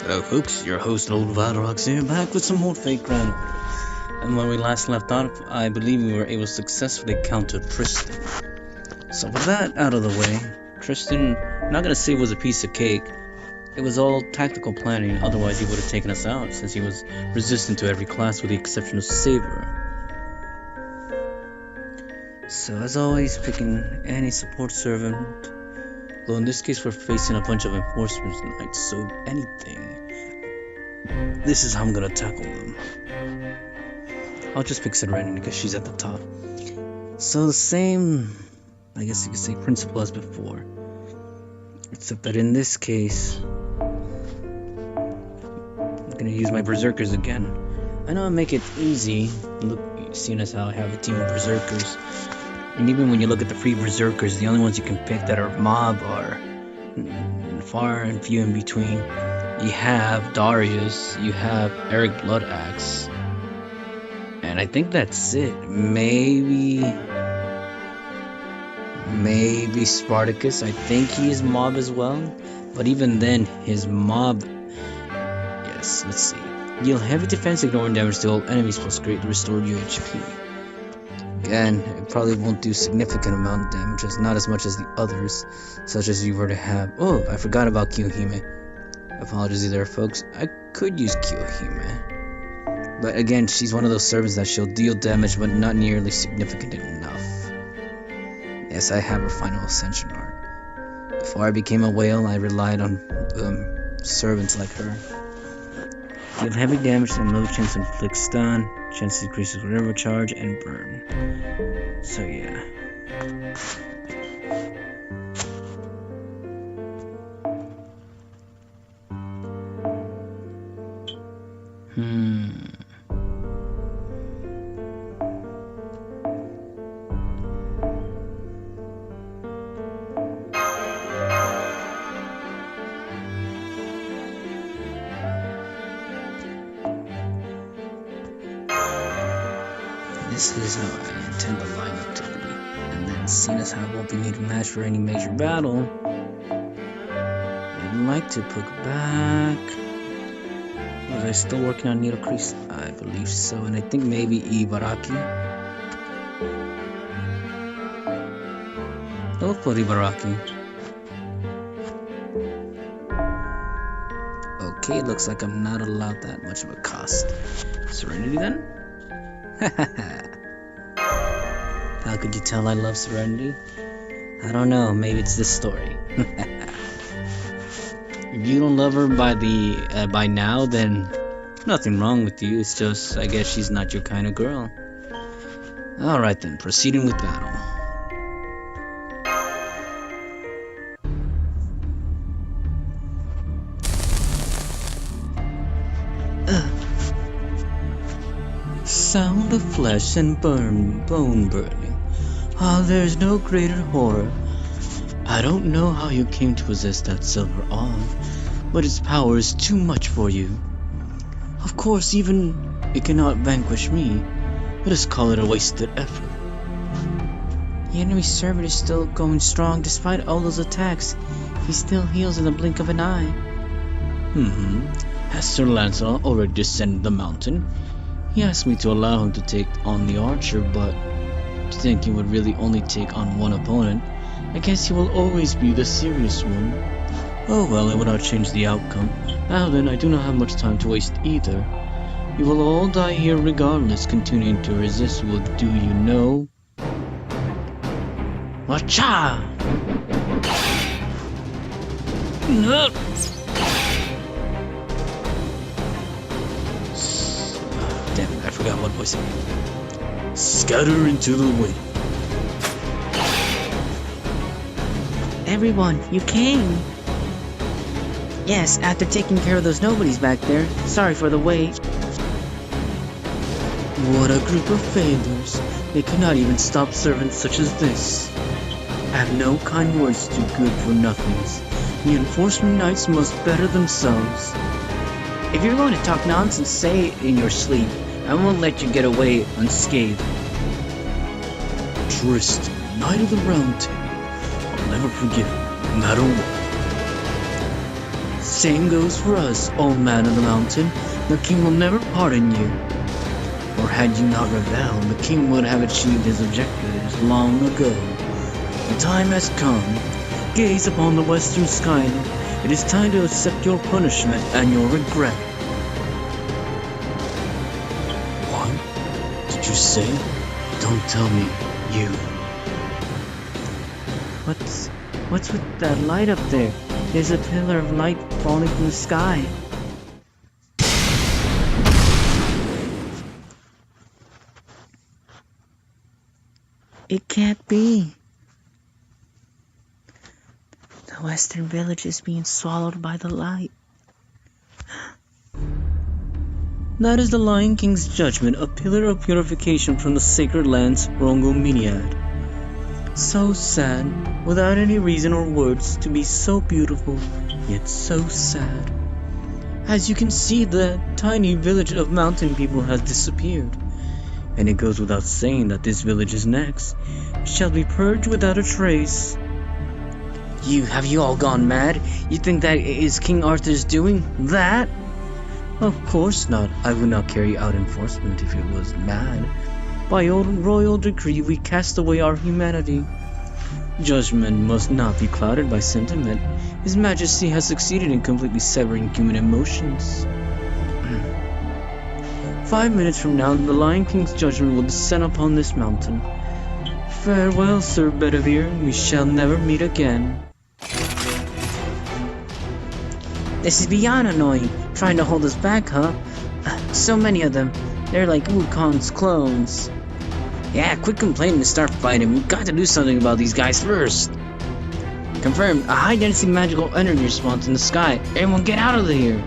Hello folks, your host Old Valrox here, back with some more fake ground. And when we last left off, I believe we were able to successfully counter Tristan. So with that out of the way, Tristan, I'm not gonna say it was a piece of cake. It was all tactical planning, otherwise he would have taken us out, since he was resistant to every class with the exception of Saber. So as always, picking any support servant. Though in this case we're facing a bunch of enforcement knights, so anything. This is how I'm gonna tackle them. I'll just pick Serenity because she's at the top. So the same, I guess you could say, principle as before. Except that in this case, I'm gonna use my berserkers again. I know I make it easy, look, seeing as how I have a team of berserkers. And even when you look at the free berserkers, the only ones you can pick that are mob are far and few in between. You have Darius, you have Eric Bloodaxe, and I think that's it. Maybe Spartacus. I think he is mob as well, but even then, his mob. Yes, let's see. Deal heavy defense, ignoring damage to all enemies, plus greatly restore your HP. Again, it probably won't do significant amount of damage, as not as much as the others, such as you were to have. Oh, I forgot about Kiyohime. Apologies there, folks. I could use Kiyohime, but again, she's one of those servants that she'll deal damage, but not nearly significant enough. Yes, I have her final ascension art. Before I became a whale, I relied on servants like her. Deal heavy damage and low chance to inflict stun. Chance decreases with whatever charge and burn. So yeah. This is how I intend the lineup to be. And then, seeing as how I won't be needing match for any major battle, I'd like to put back. Was I still working on Needle Crease? I believe so, and I think maybe Ibaraki. I'll put Ibaraki. Okay, looks like I'm not allowed that much of a cost. Serenity then? How could you tell I love Serenity? I don't know, maybe it's this story. If you don't love her by now, then nothing wrong with you. It's just, I guess she's not your kind of girl. Alright then, proceeding with battle. Sound of flesh and bone burning. Ah, there's no greater horror. I don't know how you came to possess that silver arm, but its power is too much for you. Of course, even it cannot vanquish me. Let us call it a wasted effort. The enemy servant is still going strong despite all those attacks. He still heals in the blink of an eye. Has Sir Lancelot already descended the mountain? He asked me to allow him to take on the archer, but to think he would really only take on one opponent, I guess he will always be the serious one. Oh well, it would not change the outcome. Now then, I do not have much time to waste either. You will all die here regardless. Continuing to resist will do you no. Wacha! No! Damn it, I forgot what voice it was. Scatter into the wind. Everyone, you came! Yes, after taking care of those nobodies back there. Sorry for the wait. What a group of failures. They cannot even stop servants such as this. I have no kind words to do good for nothings. The enforcement knights must better themselves. If you're going to talk nonsense, say it in your sleep. I won't let you get away unscathed. Tristan, Knight of the Round Table. I'll never forgive you, no matter what. Same goes for us, old man of the mountain. The king will never pardon you. For had you not rebelled, the king would have achieved his objectives long ago. The time has come. Gaze upon the western sky. It is time to accept your punishment and your regret. What did you say? Don't tell me. You. What's with that light up there? There's a pillar of light falling from the sky. It can't be. The western village is being swallowed by the light. That is the Lion King's judgment, a pillar of purification from the sacred lands Rongominiad. So sad, without any reason or words, to be so beautiful, yet so sad. As you can see, the tiny village of mountain people has disappeared. And it goes without saying that this village is next. It shall be purged without a trace. Have you all gone mad? You think that is King Arthur's doing? That? Of course not. I would not carry out enforcement if it was mad. By royal decree, we cast away our humanity. Judgment must not be clouded by sentiment. His Majesty has succeeded in completely severing human emotions. 5 minutes from now, the Lion King's judgment will descend upon this mountain. Farewell, Sir Bedivere. We shall never meet again. This is beyond annoying. Trying to hold us back, huh? So many of them. They're like Wukong's clones. Yeah, quit complaining and start fighting. We've got to do something about these guys first. Confirmed. A high-density magical energy response in the sky. Everyone get out of here.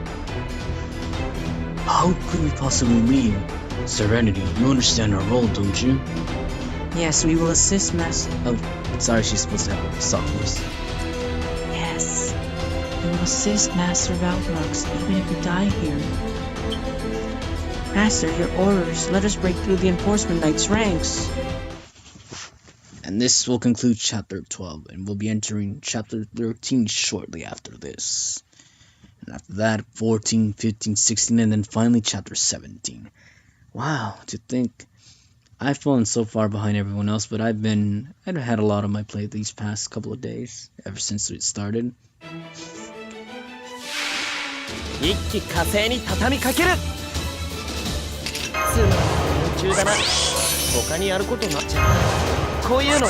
How could we possibly leave? Serenity, you understand our role, don't you? Yes, we will assist Master... Oh, sorry, she's supposed to have a soft voice. Yes. We will assist Master Valrox, even if we die here. Master, your orders. Let us break through the Enforcement Knight's ranks. And this will conclude Chapter 12, and we'll be entering Chapter 13 shortly after this. And after that, 14, 15, 16, and then finally Chapter 17. Wow, to think I've fallen so far behind everyone else, but I've had a lot on my plate these past couple of days, ever since it started. 一気火星に畳みかける。つまり夢中だな。他にやることなっちゃう。こういうのどうだ。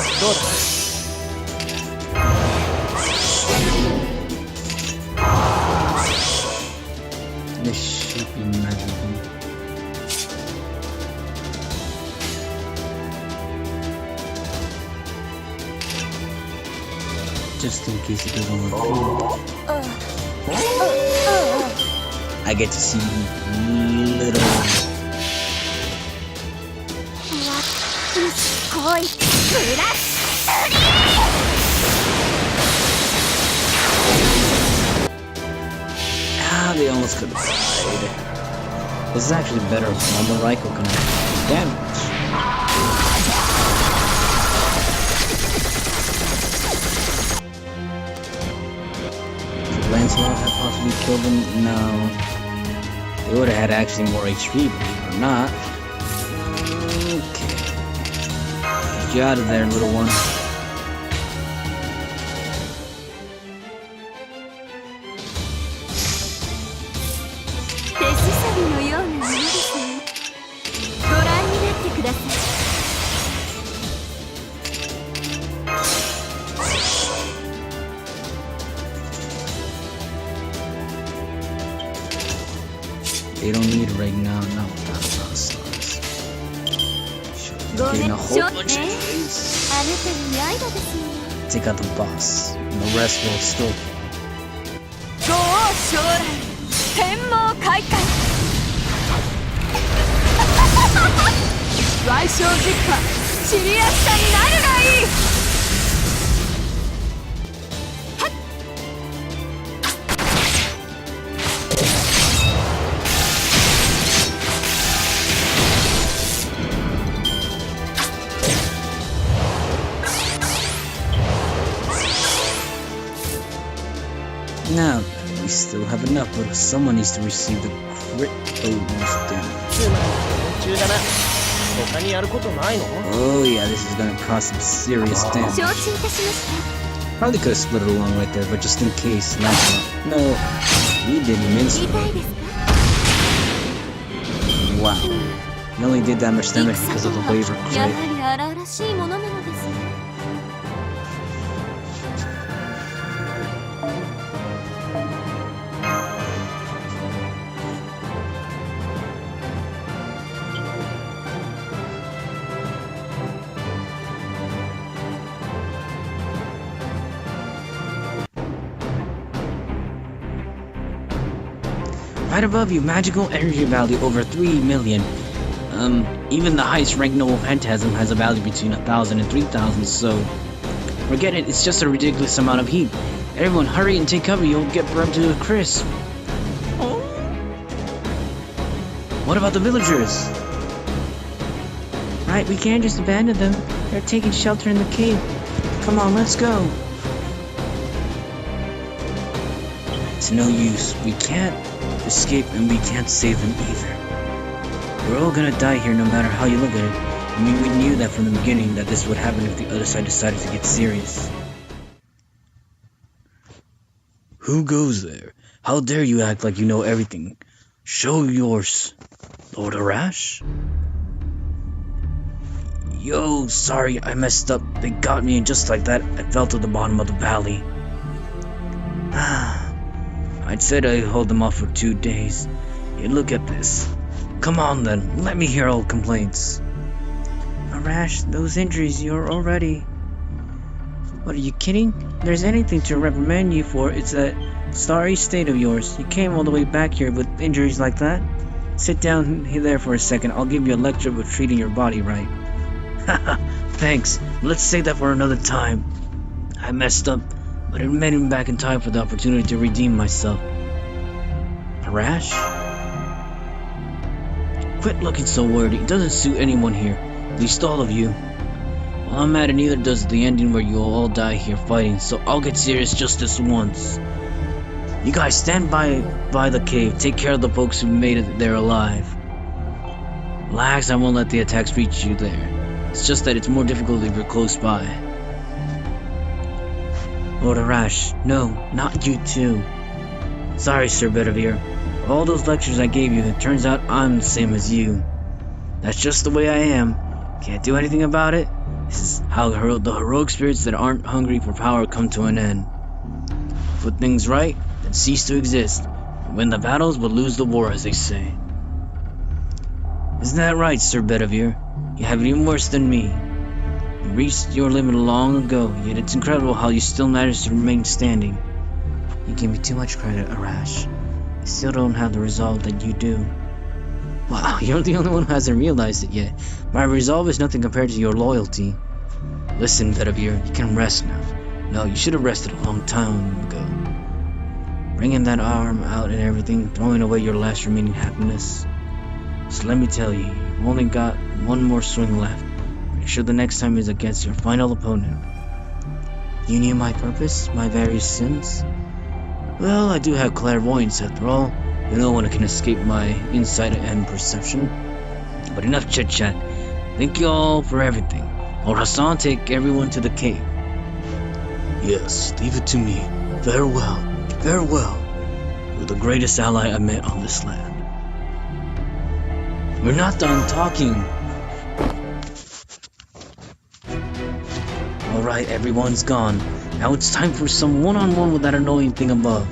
This should be magical. Just in case it doesn't work. I get to see little. They almost could have died. This is actually better if Mama Raiko can have damage. Could Lancelot have possibly killed him? No. They would have had actually more HP, believe it or not. Okay. Get you out of there, little one. They don't need it right now, not without a lot of stars. Getting a whole bunch of these. Take out the boss, and the rest will still. Now, we still have enough, but someone needs to receive the crit bonus damage. つまり途中だな。他にやることないの？ Oh yeah, this is gonna cause some serious damage. 承知いたしまし Probably could have split it along right there, but just in case, Lancelot. No, he didn't mince た。言い it. たいですか？ Wow. He only did that much damage because of the waiver やは crit. り荒々しいものなのですね。 Right above you, magical energy value over 3 million. Even the highest ranked noble phantasm has a value between 1,000 and 3,000, so forget it, it's just a ridiculous amount of heat. Everyone hurry and take cover, you'll get burned to a crisp. What about the villagers? Right, we can't just abandon them. They're taking shelter in the cave. Come on, let's go. It's no use, we can't escape and we can't save them either. We're all gonna die here no matter how you look at it. I mean, we knew that from the beginning that this would happen if the other side decided to get serious. Who goes there? How dare you act like you know everything? Show yours, Lord Arash. Yo, sorry, I messed up. They got me, and just like that, I fell to the bottom of the valley. I'd said I'd hold them off for 2 days. Hey, look at this. Come on then, let me hear all complaints. Arash, those injuries you're already... What, are you kidding? If there's anything to reprimand you for, it's that sorry state of yours. You came all the way back here with injuries like that. Sit down there for a second, I'll give you a lecture about treating your body right. Haha, thanks. Let's save that for another time. I messed up, but it made him back in time for the opportunity to redeem myself. Arash? Quit looking so worried. It doesn't suit anyone here. At least all of you. Well, I'm mad and neither does the ending where you'll all die here fighting, so I'll get serious just this once. You guys stand by the cave. Take care of the folks who made it there alive. Relax, I won't let the attacks reach you there. It's just that it's more difficult if you're close by. Lord Arash, no, not you too. Sorry, Sir Bedivere. All those lectures I gave you, it turns out I'm the same as you. That's just the way I am. Can't do anything about it. This is how the heroic spirits that aren't hungry for power come to an end. Put things right, then cease to exist. Win the battles, but lose the war, as they say. Isn't that right, Sir Bedivere? You have it even worse than me. You reached your limit long ago, yet it's incredible how you still managed to remain standing. You give me too much credit, Arash. I still don't have the resolve that you do. Wow, you're the only one who hasn't realized it yet. My resolve is nothing compared to your loyalty. Listen, Bedivere, you can rest now. No, you should have rested a long time ago. Bringing that arm out and everything, throwing away your last remaining happiness. So let me tell you, you've only got one more swing left. Make sure the next time is against your final opponent. You knew my purpose, my various sins? Well, I do have clairvoyance after all. No one can escape my insight and perception. But enough chit-chat. Thank you all for everything. Lord Hassan, take everyone to the cave. Yes, leave it to me. Farewell, farewell. You're the greatest ally I met on this land. We're not done talking. Alright, everyone's gone. Now it's time for some one-on-one with that annoying thing above.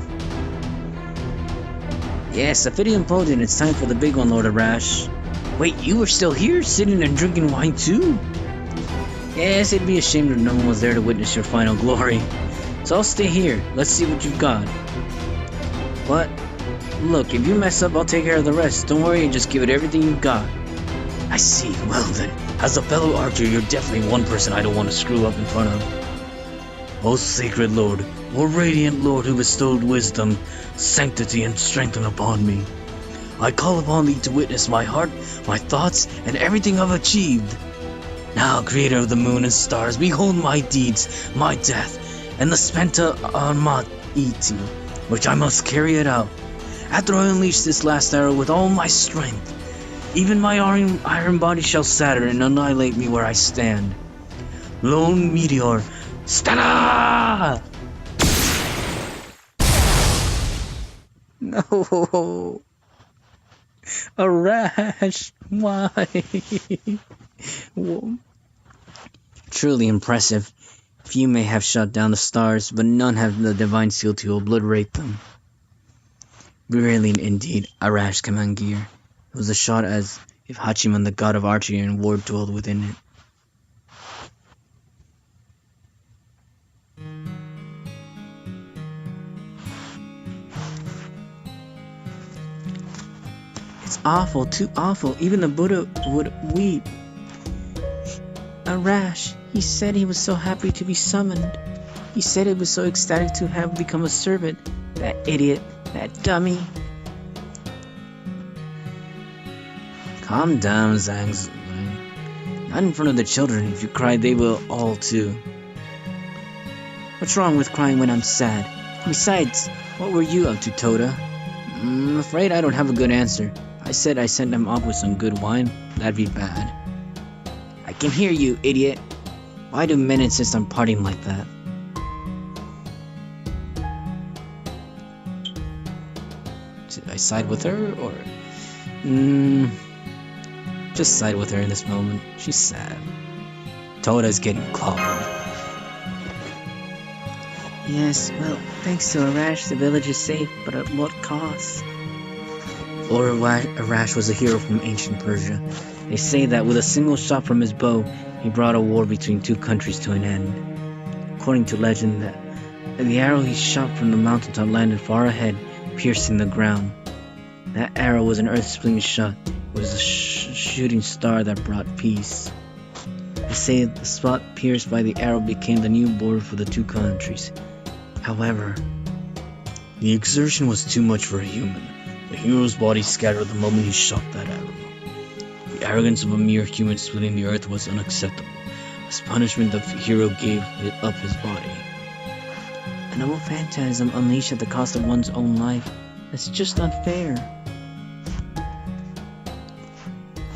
Yes, Ophidian Potent, it's time for the big one, Lord Arash. Wait, you were still here, sitting and drinking wine too? Yes, it'd be a shame that no one was there to witness your final glory. So I'll stay here, let's see what you've got. What? Look, if you mess up, I'll take care of the rest. Don't worry and just give it everything you've got. I see, well then, as a fellow archer, you're definitely one person I don't want to screw up in front of. O sacred Lord, O radiant Lord who bestowed wisdom, sanctity, and strength upon me, I call upon thee to witness my heart, my thoughts, and everything I've achieved. Now, creator of the moon and stars, behold my deeds, my death, and the spenta armat iti. which I must carry it out. After I unleash this last arrow with all my strength, even my iron body shall shatter and annihilate me where I stand. Lone Meteor, Stana! No. Arash, why? Whoa. Truly impressive. Few may have shot down the stars, but none have the divine seal to obliterate them. Brilliant indeed, Arash Kamangir. It was a shot as if Hachiman, the god of archery and war, dwelled within it. It's awful, too awful. Even the Buddha would weep. Arash, he said he was so happy to be summoned. He said he was so ecstatic to have become a servant. That idiot, that dummy. Calm down, Zhang. Not in front of the children. If you cry, they will all too. What's wrong with crying when I'm sad? Besides, what were you up to, Toda? I'm afraid I don't have a good answer. I said I sent them off with some good wine. That'd be bad. I can hear you, idiot. Why do men insist on partying like that? Should I side with her, or... just side with her in this moment. She's sad. Toda's getting clobbered. Yes, well, thanks to Arash, the village is safe, but at what cost? Lord Arash was a hero from ancient Persia. They say that with a single shot from his bow, he brought a war between two countries to an end. According to legend, that the arrow he shot from the mountaintop landed far ahead, piercing the ground. That arrow was an earth-splitting shot. It was a shooting star that brought peace. They say the spot pierced by the arrow became the new border for the two countries. However, the exertion was too much for a human. The hero's body scattered the moment he shot that arrow. The arrogance of a mere human splitting the earth was unacceptable. As punishment, the hero gave up his body. A noble phantasm unleashed at the cost of one's own life. That's just not fair.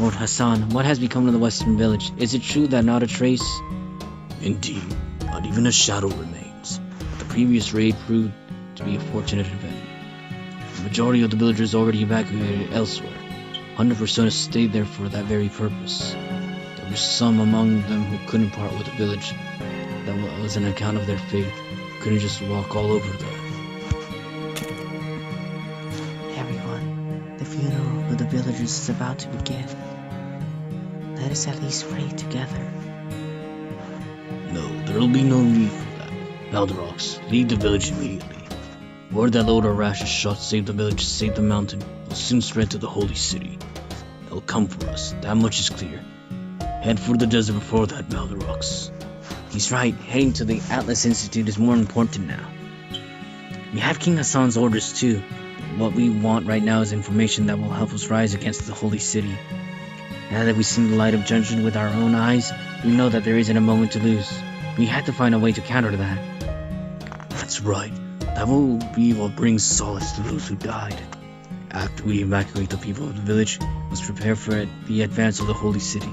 Lord Hassan, what has become of the western village? Is it true that not a trace? Indeed, not even a shadow remains. The previous raid proved to be a fortunate event. The majority of the villagers already evacuated elsewhere. 100% have stayed there for that very purpose. There were some among them who couldn't part with the village. That was an account of their faith. Couldn't just walk all over there. Everyone, the funeral of the villagers is about to begin. Let us at least pray together. No, there'll be no need for that. Valderox, leave the village immediately. Word that Lord Arash's shot saved the village, saved the mountain, will soon spread to the holy city. They'll come for us, that much is clear. Head for the desert before that, Valderox. He's right, heading to the Atlas Institute is more important now. We have King Hassan's orders too. What we want right now is information that will help us rise against the holy city. Now that we've seen the light of judgment with our own eyes, we know that there isn't a moment to lose. We have to find a way to counter that. That's right. That will be what brings solace to those who died. After we evacuate the people of the village, we must prepare for the advance of the holy city.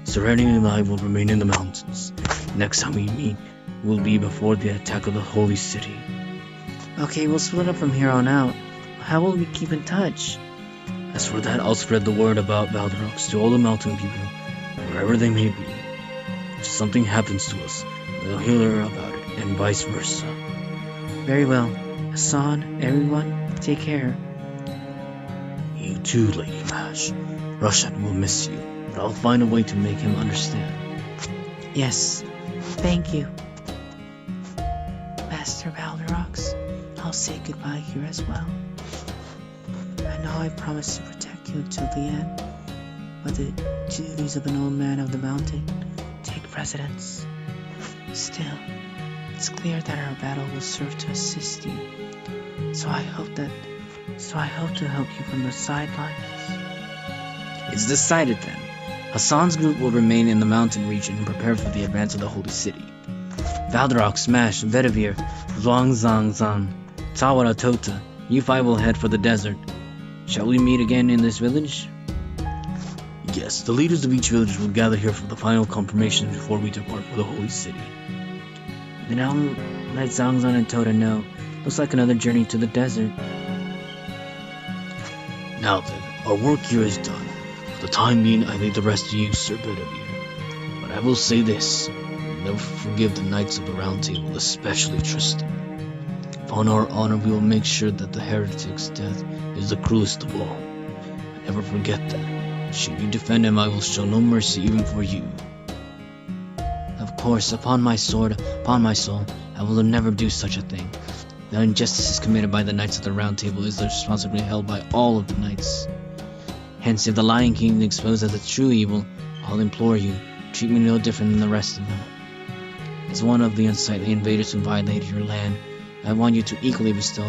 Serenity and I will remain in the mountains. Next time we meet will be before the attack of the holy city. Okay, we'll split up from here on out. How will we keep in touch? As for that, I'll spread the word about Valderox to all the mountain people, wherever they may be. If something happens to us, they'll hear about it, and vice versa. Very well. Hassan, everyone, take care. You too, Lady Mash. Roshan will miss you, but I'll find a way to make him understand. Yes, thank you. Master Valderox, I'll say goodbye here as well. I know I promised to protect you until the end, but the duties of an old man of the mountain take precedence. Still, it's clear that our battle will serve to assist you, so I hope to help you from the sidelines. It's decided then. Hassan's group will remain in the mountain region and prepare for the advance of the holy city. Valderox, Smash, Vedivir, Zhuang Zhang Zhang, Tawara Tota, you five will head for the desert. Shall we meet again in this village? Yes, the leaders of each village will gather here for the final confirmation before we depart for the holy city. Then I'll let Zhangzan and Tota know. Looks like another journey to the desert. Now then, our work here is done. For the time being, I leave the rest to you, Sir Bedivere. But I will say this, we'll never forgive the Knights of the Round Table, especially Tristan. Upon our honor, we will make sure that the heretic's death is the cruelest of all. Never forget that. Should you defend him, I will show no mercy even for you. Of course, upon my sword, upon my soul, I will never do such a thing. The injustices committed by the Knights of the Round Table is the responsibility held by all of the Knights. Hence, if the Lion King exposes the true evil, I'll implore you, treat me no different than the rest of them. As one of the unsightly invaders who violated your land, I want you to equally bestow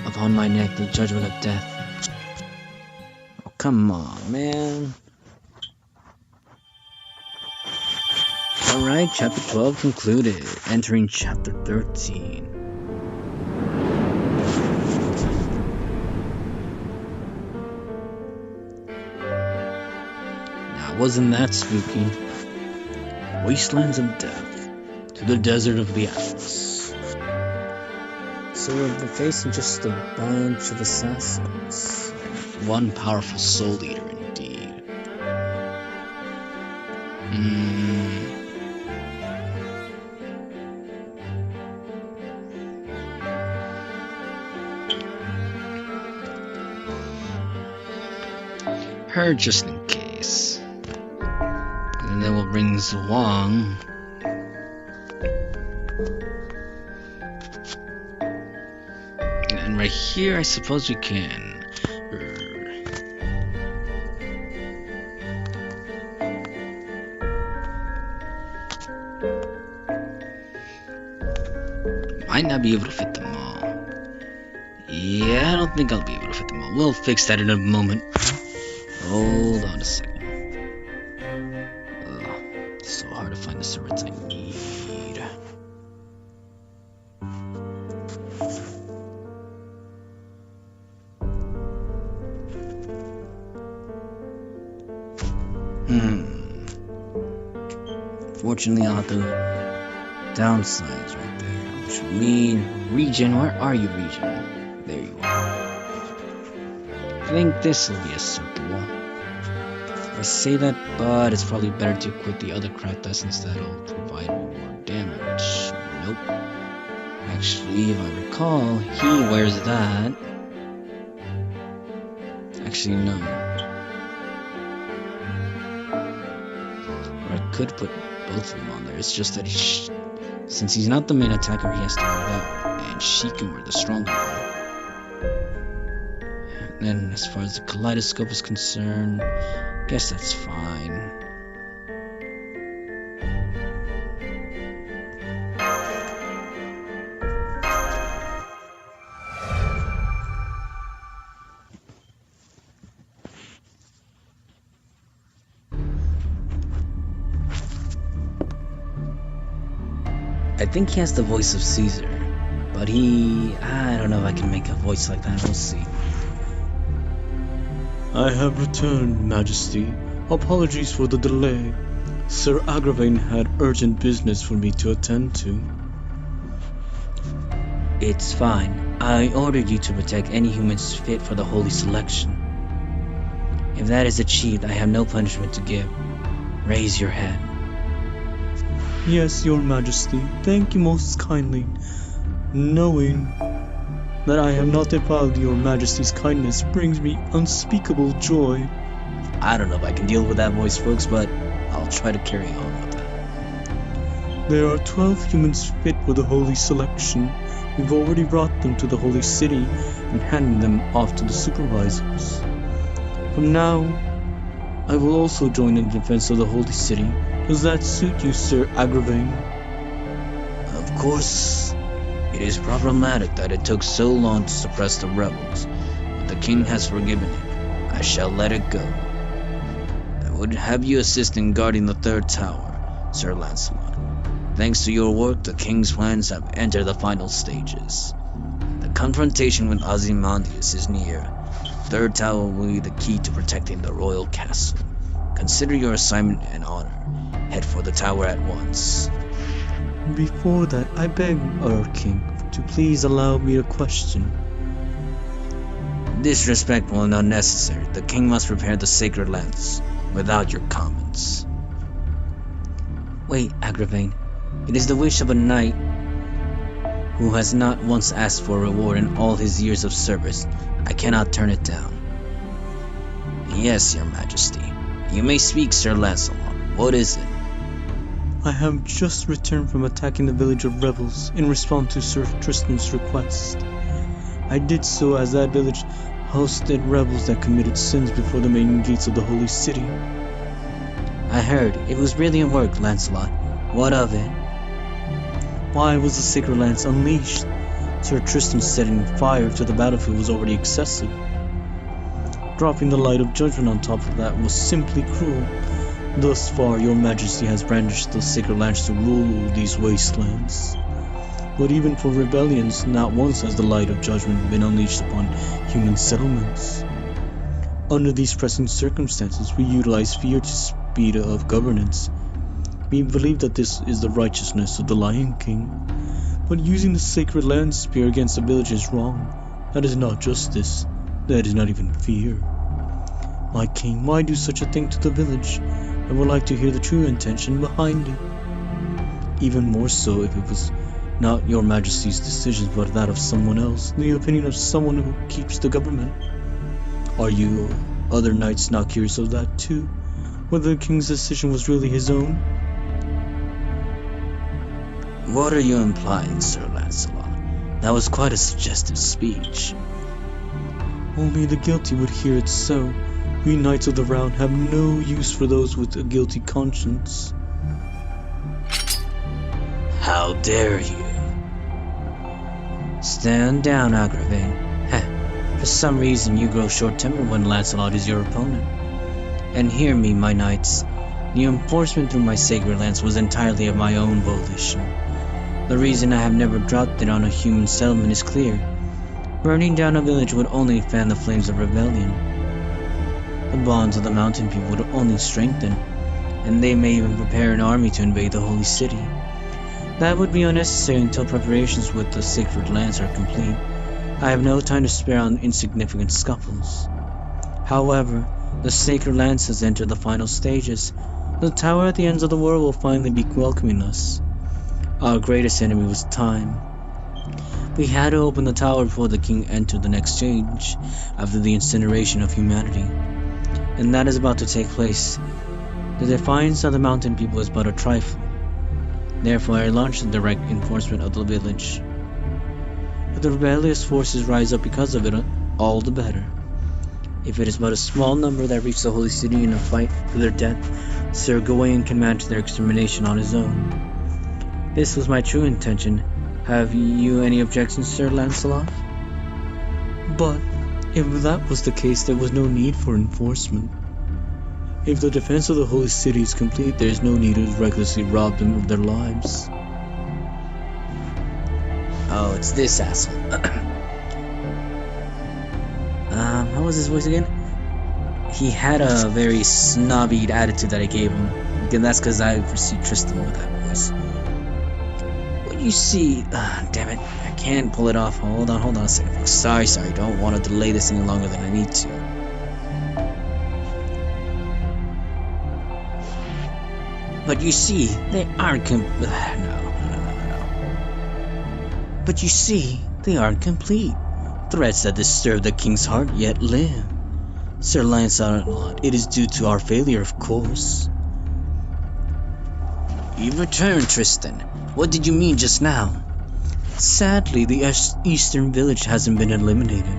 upon my neck the judgment of death. Oh, come on, man. Alright, chapter 12 concluded. Entering chapter 13. Wasn't that spooky? Wastelands of death to the desert of the Atlas. So we're facing just a bunch of assassins. One powerful soul eater indeed. Her just in case. And then we'll bring Zhuang. And right here, I suppose we can. Might not be able to fit them all. Yeah, I don't think I'll be able to fit them all. We'll fix that in a moment. Hold on a second. It's so hard to find the servants I need. Fortunately, I'll have to downsize right there, which would mean Regen. Where are you, Regen? There you are. I think this will be acceptable. I say that, but it's probably better to equip the other cracked essence that'll provide more damage. Nope. Actually, if I recall, he wears that. Actually, no. Or I could put both of them on there. It's just that since he's not the main attacker, he has to wear that, and she can wear the stronger one. And then, as far as the kaleidoscope is concerned, guess that's fine. I think he has the voice of Caesar, but I don't know if I can make a voice like that. We'll see. I have returned, Majesty. Apologies for the delay. Sir Agravain had urgent business for me to attend to. It's fine. I ordered you to protect any humans fit for the holy selection. If that is achieved, I have no punishment to give. Raise your head. Yes, Your Majesty. Thank you most kindly. Knowing that I have not defiled Your Majesty's kindness brings me unspeakable joy. I don't know if I can deal with that voice, folks, but I'll try to carry on with that. There are 12 humans fit for the holy selection. We've already brought them to the holy city and handed them off to the supervisors. From now, I will also join in defense of the holy city. Does that suit you, Sir Agravain? Of course. It is problematic that it took so long to suppress the rebels, but the king has forgiven it. I shall let it go. I would have you assist in guarding the third tower, Sir Lancelot. Thanks to your work, the king's plans have entered the final stages. The confrontation with Ozymandias is near. Third tower will be the key to protecting the royal castle. Consider your assignment an honor. Head for the tower at once. Before that, I beg our king to please allow me a question. Disrespectful and unnecessary. The king must prepare the sacred lance without your comments. Wait, Agravain. It is the wish of a knight Who has not once asked for a reward in all his years of service. I cannot turn it down. Yes, your majesty. You may speak, Sir Lancelot. What is it? I have just returned from attacking the village of rebels in response to Sir Tristan's request. I did so as that village hosted rebels that committed sins before the main gates of the holy city. I heard. It was brilliant work, Lancelot. What of it? Why was the sacred lance unleashed? Sir Tristan setting fire to the battlefield was already excessive. Dropping the light of judgment on top of that was simply cruel. Thus far, your majesty has brandished the sacred lance to rule these wastelands. But even for rebellions, not once has the light of judgment been unleashed upon human settlements. Under these pressing circumstances, we utilize fear to speed up governance. We believe that this is the righteousness of the Lion King. But using the sacred lance spear against a village is wrong. That is not justice. That is not even fear. My king, why do such a thing to the village? I would like to hear the true intention behind it. Even more so if it was not your majesty's decision but that of someone else, the opinion of someone who keeps the government. Are you other knights not curious of that too? Whether the king's decision was really his own? What are you implying, Sir Lancelot? That was quite a suggestive speech. Only the guilty would hear it so. We Knights of the Round have no use for those with a guilty conscience. How dare you? Stand down, Agravain. Heh, for some reason you grow short-tempered when Lancelot is your opponent. And hear me, my knights. The enforcement through my sacred lance was entirely of my own volition. The reason I have never dropped it on a human settlement is clear. Burning down a village would only fan the flames of rebellion. The bonds of the mountain people would only strengthen, and they may even prepare an army to invade the holy city. That would be unnecessary until preparations with the sacred lance are complete. I have no time to spare on insignificant scuffles. However, the sacred lance has entered the final stages. The tower at the ends of the world will finally be welcoming us. Our greatest enemy was time. We had to open the tower before the king entered the next stage, after the incineration of humanity. And that is about to take place. The defiance of the mountain people is but a trifle. Therefore I launched the direct enforcement of the village. If the rebellious forces rise up because of it, all the better. If it is but a small number that reach the holy city in a fight for their death, Sir Gawain can manage their extermination on his own. This was my true intention. Have you any objections, Sir Lancelot? But if that was the case, there was no need for enforcement. If the defense of the holy city is complete, there is no need to recklessly rob them of their lives. Oh, it's this asshole. How was his voice again? He had a very snobby attitude that I gave him. Again, that's because I perceived Tristan with that voice. What you see... damn it. I can't pull it off. Hold on a second, folks. Sorry. Don't want to delay this any longer than I need to. But you see, they aren't But you see, they aren't complete. Threats that disturb the king's heart yet live. Sir Lancelot, it is due to our failure, of course. You've returned, Tristan. What did you mean just now? Sadly, the eastern village hasn't been eliminated.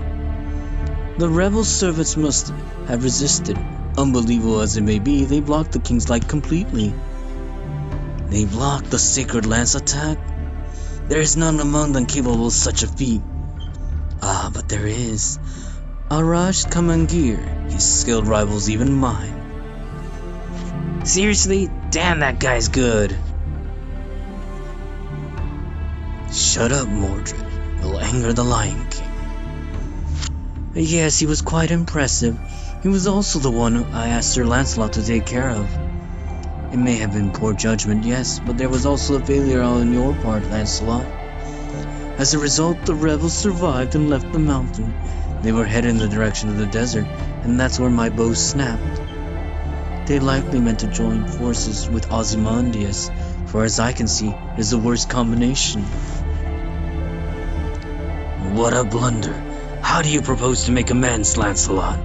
The rebel servants must have resisted. Unbelievable as it may be, they blocked the king's light completely. They blocked the sacred lance attack? There is none among them capable of such a feat. Ah, but there is. Arash Kamangir. His skilled rivals even mine. Seriously? Damn, that guy's good. Shut up, Mordred. You'll anger the Lion King. Yes, he was quite impressive. He was also the one I asked Sir Lancelot to take care of. It may have been poor judgment, yes, but there was also a failure on your part, Lancelot. As a result, the rebels survived and left the mountain. They were headed in the direction of the desert, and that's where my bow snapped. They likely meant to join forces with Ozymandias, for as I can see, it is the worst combination. What a blunder. How do you propose to make amends, Lancelot?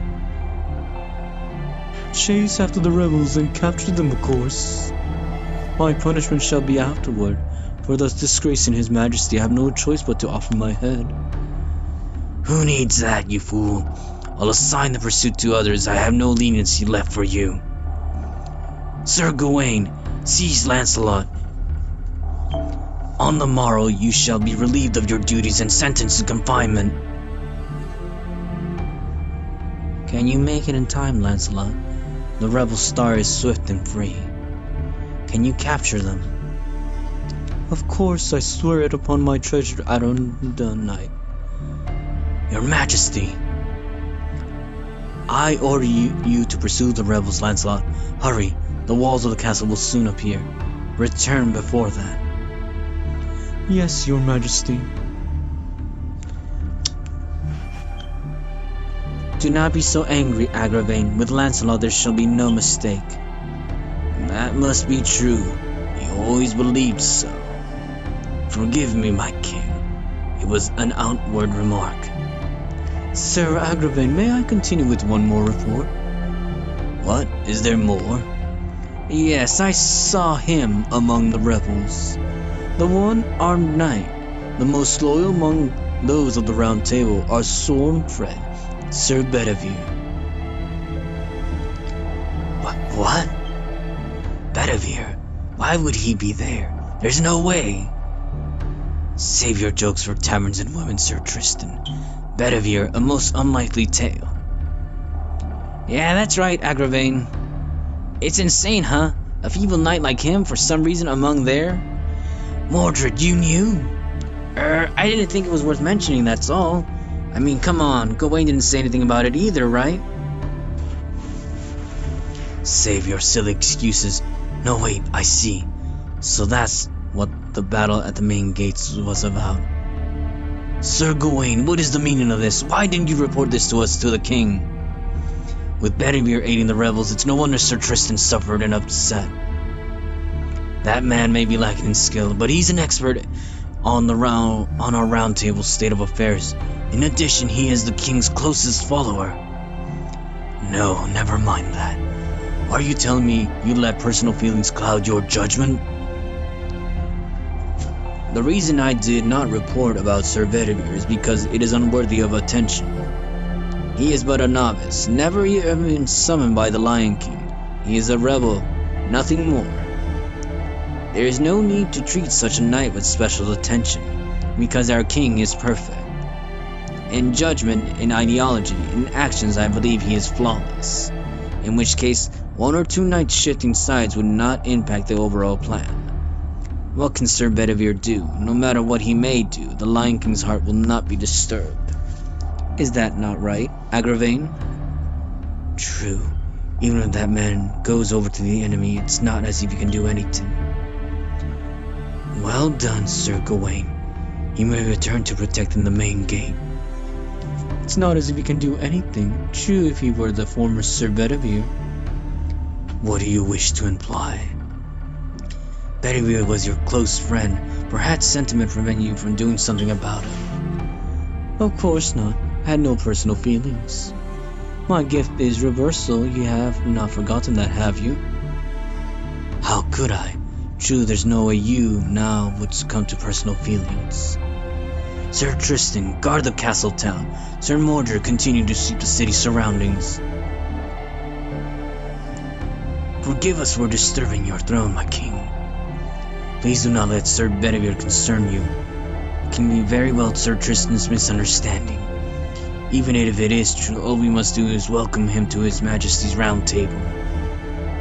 Chase after the rebels and capture them, of course. My punishment shall be afterward, for thus disgracing His Majesty I have no choice but to offer my head. Who needs that, you fool? I'll assign the pursuit to others. I have no leniency left for you. Sir Gawain, seize Lancelot. On the morrow you shall be relieved of your duties and sentenced to confinement. Can you make it in time, Lancelot? The rebel star is swift and free. Can you capture them? Of course, I swear it upon my treasured Adon Knight. Your Majesty, I order you to pursue the rebels, Lancelot. Hurry, the walls of the castle will soon appear. Return before that. Yes, Your Majesty. Do not be so angry, Agravain. With Lancelot there shall be no mistake. That must be true. You always believed so. Forgive me, my king. It was an outward remark. Sir Agravain, may I continue with one more report? What? Is there more? Yes, I saw him among the rebels. The one armed knight, the most loyal among those of the Round Table, our sworn friend, Sir Bedivere. What? Bedivere? Why would he be there? There's no way. Save your jokes for taverns and women, Sir Tristan. Bedivere, a most unlikely tale. Yeah, that's right, Agravain. It's insane, huh? A feeble knight like him for some reason among there? Mordred, you knew? I didn't think it was worth mentioning, that's all. I mean, come on, Gawain didn't say anything about it either, right? Save your silly excuses. No, wait, I see. So that's what the battle at the main gates was about. Sir Gawain, what is the meaning of this? Why didn't you report this to us, to the king? With Bedivere aiding the rebels, it's no wonder Sir Tristan suffered and upset. That man may be lacking in skill, but he's an expert on our round table state of affairs. In addition, he is the king's closest follower. No, never mind that. Are you telling me you let personal feelings cloud your judgment? The reason I did not report about Sir Bedivere is because it is unworthy of attention. He is but a novice, never even summoned by the Lion King. He is a rebel, nothing more. There is no need to treat such a knight with special attention, because our king is perfect. In judgment, in ideology, in actions, I believe he is flawless. In which case, one or two knights shifting sides would not impact the overall plan. What can Sir Bedivere do? No matter what he may do, the Lion King's heart will not be disturbed. Is that not right, Agravain? True. Even if that man goes over to the enemy, it's not as if he can do anything. Well done, Sir Gawain. You may return to protecting the main gate. It's not as if he can do anything. True, if he were the former Sir Bedivere. What do you wish to imply? Bedivere was your close friend. Perhaps sentiment prevented you from doing something about it. Of course not. I had no personal feelings. My gift is reversal. You have not forgotten that, have you? How could I? True, there's no way you now would succumb to personal feelings. Sir Tristan, guard the castle town. Sir Mordred, continue to sweep the city surroundings. Forgive us for disturbing your throne, my king. Please do not let Sir Bedivere concern you. It can be very well Sir Tristan's misunderstanding. Even if it is true, all we must do is welcome him to His Majesty's Round Table.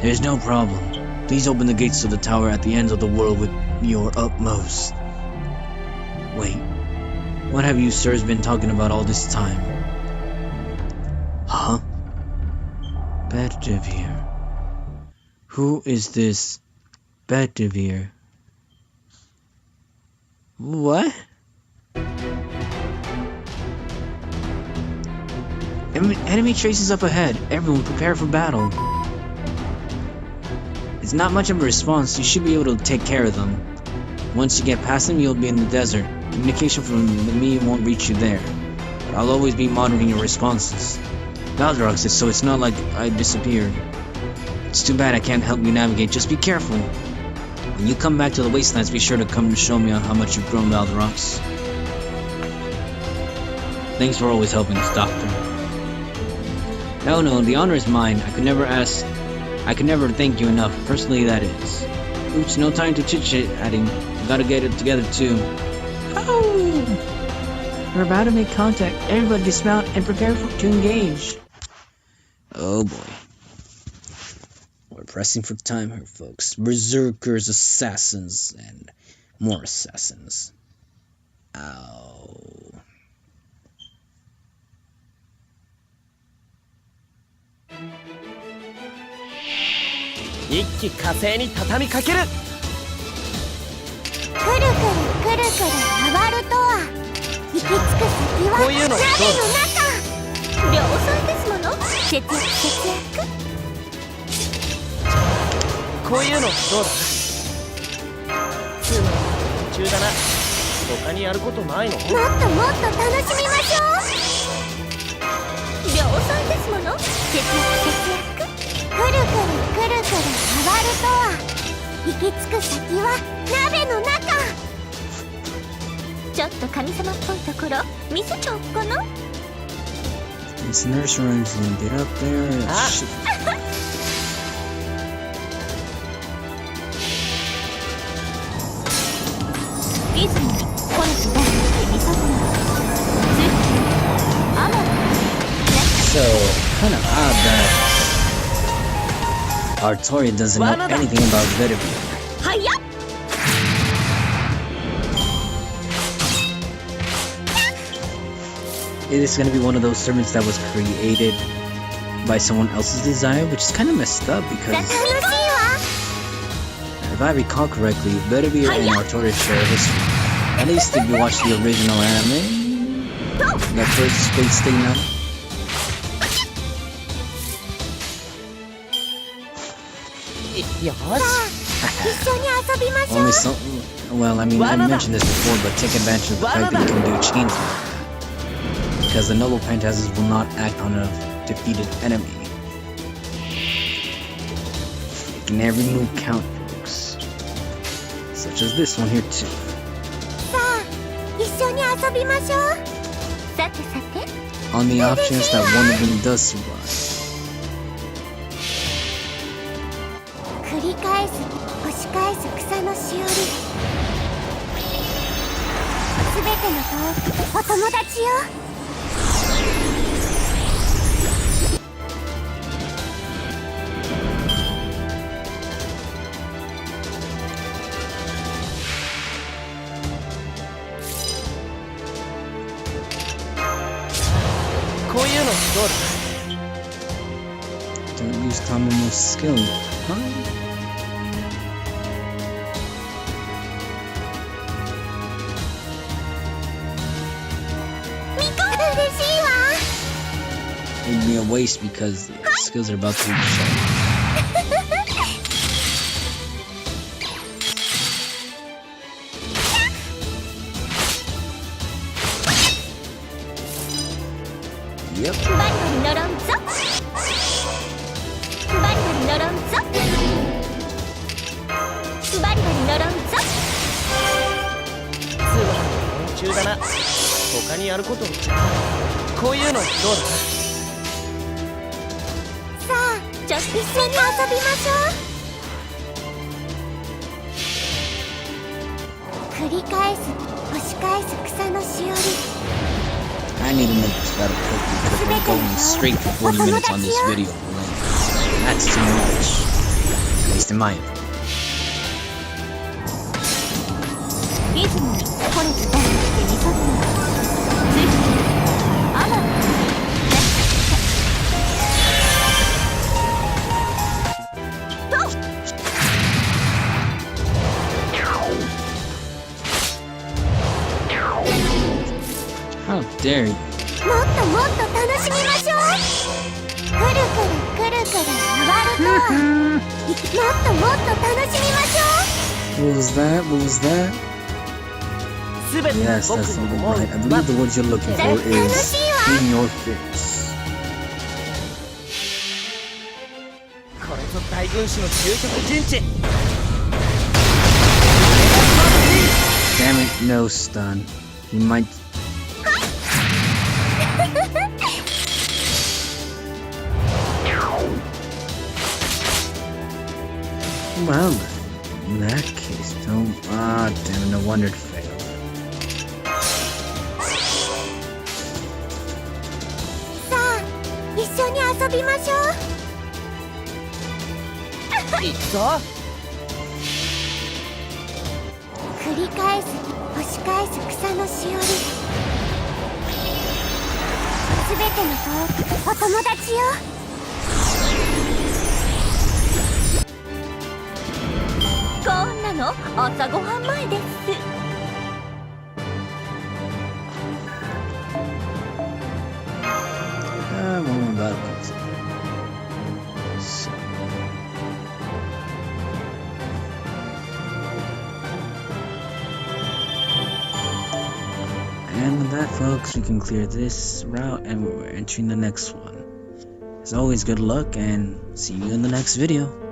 There is no problem. Please open the gates of the tower at the ends of the world with your utmost. Wait, what have you sirs been talking about all this time? Bedivere. Who is this Bedivere? What? Enemy traces up ahead. Everyone prepare for battle. It's not much of a response. You should be able to take care of them. Once you get past them, you'll be in the desert. Communication from me won't reach you there. I'll always be monitoring your responses. Balrog says so. It's not like I disappeared. It's too bad I can't help you navigate. Just be careful. When you come back to the wastelands, be sure to come and show me how much you've grown, Balrogs. Thanks for always helping us, Doctor. No, the honor is mine. I could never thank you enough. Personally, that is. Oops, no time to chit-chatting. Gotta get it together, too. Oh! We're about to make contact. Everybody dismount and prepare to engage. Oh, boy. We're pressing for time here, folks. Berserkers, assassins, and more assassins. Ow. 一気火星に畳みかける。くるくるくるくる回るとは行き着く先はこういうのどうだ。鍋の中量産ですもの。節約節約。こういうのどうだ。つまり途中だな。他にやることないの。もっともっと楽しみましょう。量産ですもの。節約節約。くるくるくるくる回るとは行き着く先は鍋の中。ちょっと神様っぽいところ見せちゃおうかな。 This nurse runs and get up there. Shit. リズムにコネクトで見させない。So, kinda odd that Artoria doesn't know anything about Bedivere. はいや。It is going to be one of those sermons that was created by someone else's desire, which is kind of messed up because, if I recall correctly, Bedivere and Artoria share history. At least if you watch the original anime, the first Space State now. Only some. Well, I mean, I mentioned this before, but take advantage of the fact that you can do chains. Because the noble phantasms will not act on a defeated enemy. Making every move count, folks. Such as this one here too. On the off chance that one of them does survive. 繰り返す押し返す草のしおり。すべてのお友達よ。こういうのどうだ。 Don't use common most skill. Huh? It'd be a waste because the skills are about to be shown. Yep. Dana. 他にやることこういうのどうだ。さあ、ちょっと一緒に遊びましょう。繰り返す押し返す草のしおり。 I need to make this battle quick because we're going straight for 40 minutes on this video. That's too much. At least in my opinion. リズムにこれとダンスで見させない。ついてアマン。 Yep. there. もっともっと楽しみましょう。くるくるくるくる回るとはもっともっと楽しみましょ What was that? What was that? すべて Yes, 僕 that's の right. 思う I believe the word you're looking for is in your face. これぞ大軍師の究極陣地。 Damn it, no stun. He might. Well, in that case, don't. Ah, damn it, no wonder it failed. う。さあ一緒に遊びましょう。いくぞ。繰り返す押し返す草のしおり。すべてのお友達よ。こんなの朝ごはん前です。One more battle comes in. So. And with that, folks, we can clear this route and we're entering the next one. As always, good luck and see you in the next video.